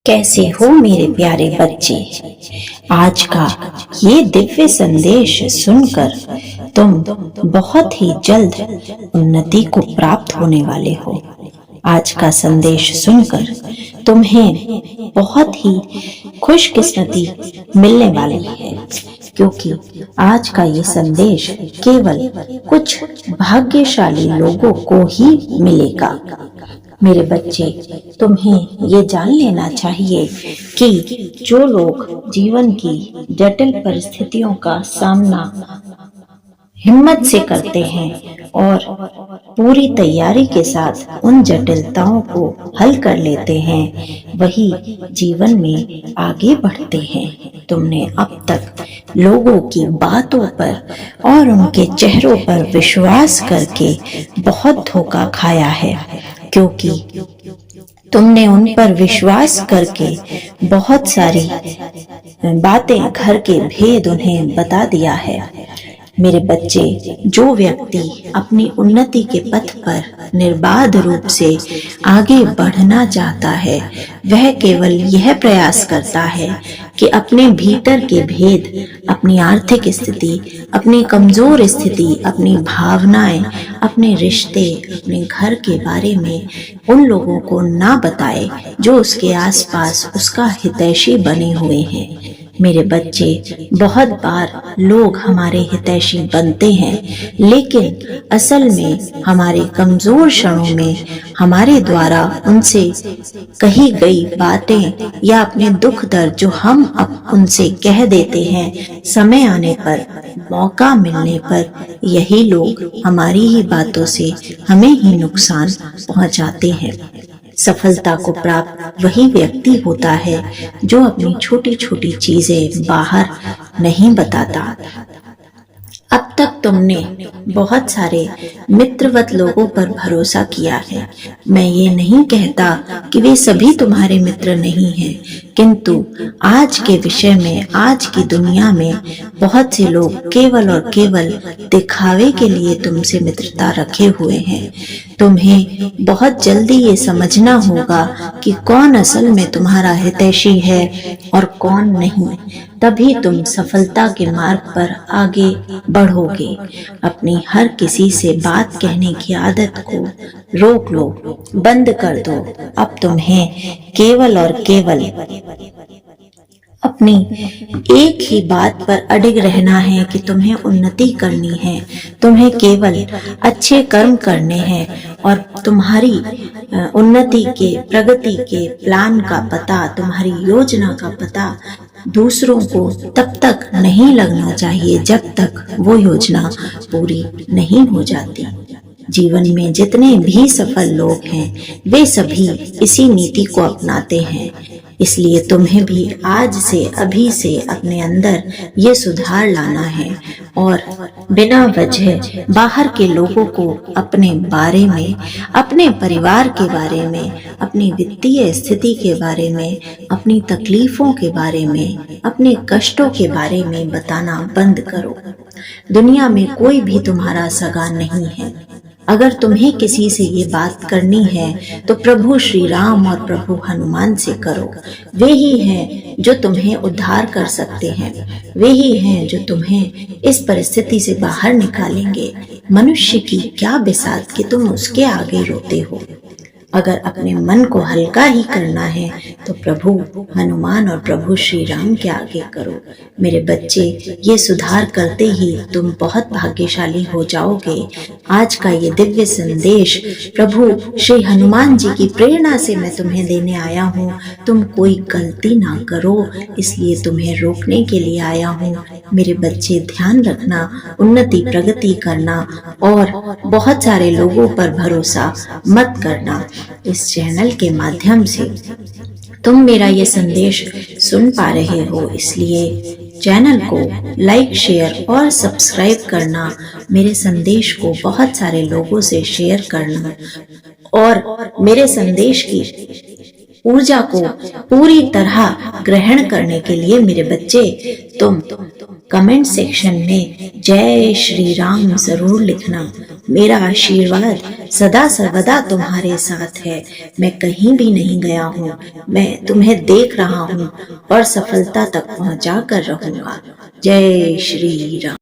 कैसे हो मेरे प्यारे बच्चे। आज का ये दिव्य संदेश सुनकर तुम बहुत ही जल्द उन्नति को प्राप्त होने वाले हो। आज का संदेश सुनकर तुम्हें बहुत ही खुशकिस्मती मिलने वाली है, क्योंकि आज का ये संदेश केवल कुछ भाग्यशाली लोगों को ही मिलेगा। मेरे बच्चे, तुम्हें ये जान लेना चाहिए कि जो लोग जीवन की जटिल परिस्थितियों का सामना हिम्मत से करते हैं और पूरी तैयारी के साथ उन जटिलताओं को हल कर लेते हैं, वही जीवन में आगे बढ़ते हैं। तुमने अब तक लोगों की बातों पर और उनके चेहरों पर विश्वास करके बहुत धोखा खाया है, क्योंकि तुमने उन पर विश्वास करके बहुत सारी बातें, घर के भेद उन्हें बता दिया है। मेरे बच्चे, जो व्यक्ति अपनी उन्नति के पथ पर निर्बाध रूप से आगे बढ़ना चाहता है, वह केवल यह प्रयास करता है कि अपने भीतर के भेद, अपनी आर्थिक स्थिति, अपनी कमजोर स्थिति, अपनी भावनाएं, अपने रिश्ते, अपने घर के बारे में उन लोगों को ना बताए जो उसके आसपास उसका हितैषी बने हुए हैं। मेरे बच्चे, बहुत बार लोग हमारे हितैषी बनते हैं, लेकिन असल में हमारे कमजोर क्षणों में हमारे द्वारा उनसे कही गई बातें या अपने दुख दर्द जो हम अब उनसे कह देते हैं, समय आने पर, मौका मिलने पर यही लोग हमारी ही बातों से हमें ही नुकसान पहुंचाते हैं। सफलता को प्राप्त वही व्यक्ति होता है जो अपनी छोटी छोटी चीजें बाहर नहीं बताता। अब तक तुमने बहुत सारे मित्रवत लोगों पर भरोसा किया है। मैं ये नहीं कहता कि वे सभी तुम्हारे मित्र नहीं हैं, किंतु आज के विषय में, आज की दुनिया में बहुत से लोग केवल और केवल दिखावे के लिए तुमसे मित्रता रखे हुए हैं। तुम्हें बहुत जल्दी ये समझना होगा कि कौन असल में तुम्हारा हितैषी है और कौन नहीं, तभी तुम सफलता के मार्ग पर आगे बढ़ोगे। अपनी हर किसी से बात कहने की आदत को रोक लो, बंद कर दो। अब तुम्हें केवल और केवल अपनी एक ही बात पर अडिग रहना है कि तुम्हें उन्नति करनी है, तुम्हें केवल अच्छे कर्म करने हैं और तुम्हारी उन्नति के, प्रगति के प्लान का पता, तुम्हारी योजना का पता दूसरों को तब तक नहीं लगना चाहिए जब तक वो योजना पूरी नहीं हो जाती। जीवन में जितने भी सफल लोग हैं, वे सभी इसी नीति को अपनाते हैं। इसलिए तुम्हें भी आज से, अभी से अपने अंदर ये सुधार लाना है और बिना वजह बाहर के लोगों को अपने बारे में, अपने परिवार के बारे में, अपनी वित्तीय स्थिति के बारे में, अपनी तकलीफों के बारे में, अपने कष्टों के बारे में बताना बंद करो। दुनिया में कोई भी तुम्हारा सगा नहीं है। अगर तुम्हें किसी से ये बात करनी है तो प्रभु श्री राम और प्रभु हनुमान से करो। वे ही हैं जो तुम्हें उद्धार कर सकते हैं, वे ही हैं जो तुम्हें इस परिस्थिति से बाहर निकालेंगे। मनुष्य की क्या बिसात कि तुम उसके आगे रोते हो। अगर अपने मन को हल्का ही करना है तो प्रभु हनुमान और प्रभु श्री राम के आगे करो। मेरे बच्चे, ये सुधार करते ही तुम बहुत भाग्यशाली हो जाओगे। आज का ये दिव्य संदेश प्रभु श्री हनुमान जी की प्रेरणा से मैं तुम्हें देने आया हूँ। तुम कोई गलती ना करो, इसलिए तुम्हें रोकने के लिए आया हूँ। मेरे बच्चे, ध्यान रखना, उन्नति प्रगति करना और बहुत सारे लोगों पर भरोसा मत करना। इस चैनल के माध्यम से तुम मेरा ये संदेश सुन पा रहे हो, इसलिए चैनल को लाइक, शेयर और सब्सक्राइब करना, मेरे संदेश को बहुत सारे लोगों से शेयर करना और मेरे संदेश की ऊर्जा को पूरी तरह ग्रहण करने के लिए मेरे बच्चे, तुम कमेंट सेक्शन में जय श्री राम जरूर लिखना। मेरा आशीर्वाद सदा सर्वदा तुम्हारे साथ है। मैं कहीं भी नहीं गया हूँ, मैं तुम्हें देख रहा हूँ और सफलता तक पहुँचा कर रहूंगा। जय श्री राम।